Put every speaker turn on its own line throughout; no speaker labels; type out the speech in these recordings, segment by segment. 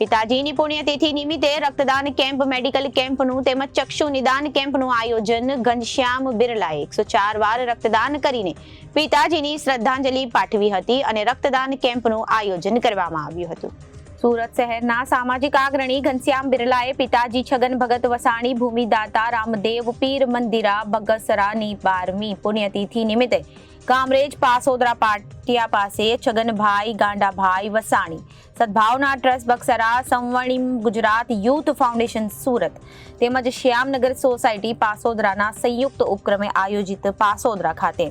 પિતાજીની પુણ્યતિથિ નિમિત્તે રક્તદાન કેમ્પ, મેડિકલ કેમ્પનું તેમજ ચક્ષુ નિદાન કેમ્પનું આયોજન ઘનશ્યામ બિરલાએ 104 વાર રક્તદાન કરીને પિતાજીની શ્રદ્ધાંજલિ પાઠવી હતી અને રક્તદાન કેમ્પનું આયોજન કરવામાં આવ્યું હતું. સુરત શહેરના સામાજિક અગ્રણી ઘનશ્યામ બિરલાએ પિતાજી છગન ભગત વસાણી ભૂમિદાતા રામદેવ પીર મંદિરા બગસરાની 12મી પુણ્યતિથિ નિમિત્તે કામરેજ પાસોદરા પાટિયા પાસે છગનભાઈ ગાંડાભાઈ વસાણી સદભાવના ટ્રસ્ટ બગસરા, સ્વર્ણિમ ગુજરાત યુથ ફાઉન્ડેશન સુરત તેમજ શ્યામનગર સોસાયટી પાસોદરાના સંયુક્ત ઉપક્રમે આયોજિત પાસોદરા ખાતે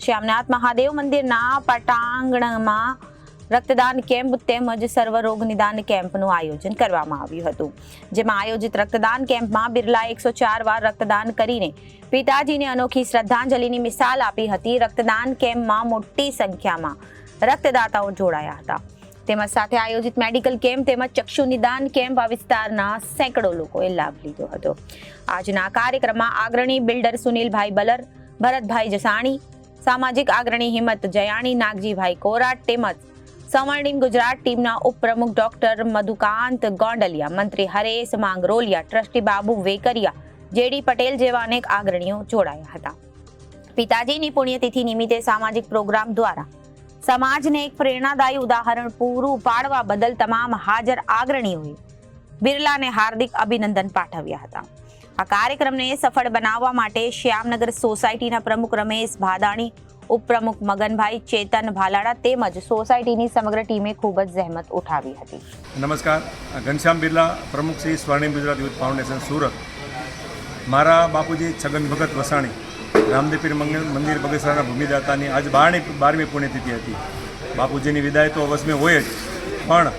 શ્યામનાથ મહાદેવ મંદિરના પટાંગણમાં રક્તદાન કેમ્પ તેમજ સર્વરોગ નિદાન કેમ્પનું આયોજન કરવામાં આવ્યું હતું. જેમાં આયોજિત રક્તદાન કેમ્પમાં બિરલાએ 104 વાર રક્તદાન કરીને પિતાજીને અનોખી શ્રદ્ધાંજલિની મિસાલ આપી હતી. રક્તદાન કેમ્પમાં મોટી સંખ્યામાં રક્તદાતાઓ જોડાયા હતા. તેમજ સાથે આયોજિત મેડિકલ કેમ્પ તેમજ ચક્ષુ નિદાન કેમ્પ આ વિસ્તારના સેંકડો લોકોએ લાભ લીધો હતો. આજના કાર્યક્રમમાં અગ્રણી બિલ્ડર સુનિલભાઈ બલર, ભરતભાઈ જસાણી, સામાજિક અગ્રણી હિંમત જયાણી, નાગજીભાઈ કોરાટ તેમજ સ્વર્ણિમ ગુજરાત ટીમના ઉપપ્રમુખ ડોક્ટર મધુકાંત ગોંડલિયા, મંત્રી હરેશ માંગરોલિયા, ટ્રસ્ટી બાબુ વેકરિયા, જેડી પટેલ જેવા અનેક અગ્રણીઓ જોડાયા હતા. પિતાજીની પુણ્યતિથિ નિમિત્તે સામાજિક પ્રોગ્રામ દ્વારા સમાજને એક પ્રેરણાદાયી ઉદાહરણ પૂરું પાડવા બદલ તમામ હાજર અગ્રણીઓએ બિરલાને હાર્દિક અભિનંદન પાઠવ્યા હતા. આ કાર્યક્રમને સફળ બનાવવા માટે શ્યામનગર સોસાયટીના પ્રમુખ રમેશ ભાદાણી, ઉપપ્રમુખ મગનભાઈ, ચેતન ભાલાડા તેમજ સોસાયટીની સમગ્ર ટીમે ખૂબ જ જહેમત ઉઠાવી હતી.
નમસ્કાર, ઘનશ્યામ બિરલા, પ્રમુખ શ્રી સ્વર્ણિમ ગુજરાત યુથ ફાઉન્ડેશન સુરત. મારા બાપુજી છગન ભગત વસાણી રામદેવ પીર મંદિર બગસરાના ભૂમિદાતાની આજ 12મી પુણ્યતિથિ હતી. બાપુજીની વિદાય તો અવશ્ય હોય જ, પણ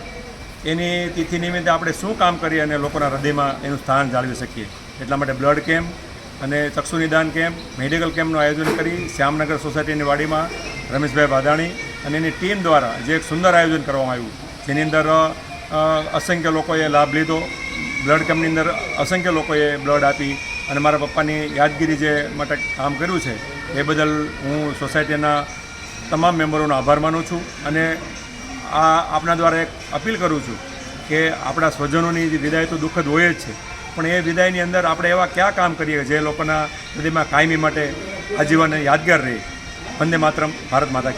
એની તિથિ નિમિત્તે આપણે શું કામ કરીએ અને લોકોના હૃદયમાં એનું સ્થાન જાળવી શકીએ એટલા માટે બ્લડ કેમ્પ અને ચક્ષુ નિદાન કેમ્પ, મેડિકલ કેમ્પનું આયોજન કરી શ્યામનગર સોસાયટીની વાડીમાં રમેશભાઈ ભાદાણી અને એની ટીમ દ્વારા જે એક સુંદર આયોજન કરવામાં આવ્યું, જેની અંદર અસંખ્ય લોકોએ લાભ લીધો. બ્લડ કેમ્પની અંદર અસંખ્ય લોકોએ બ્લડ આપી અને મારા પપ્પાની યાદગીરી જે માટે કામ કર્યું છે એ બદલ હું સોસાયટીના તમામ મેમ્બરોનો આભાર માનું છું. અને આપના દ્વારા એક અપીલ કરું છું કે આપણા સ્વજનોની જે વિદાય તો દુઃખદ હોય જ છે, પણ એ વિદાયની અંદર આપણે એવા કયા કામ કરીએ જે લોકોના હૃદયમાં કાયમી માટે આજીવન યાદગાર રહે. વંદે માતરમ, ભારત માતા કી.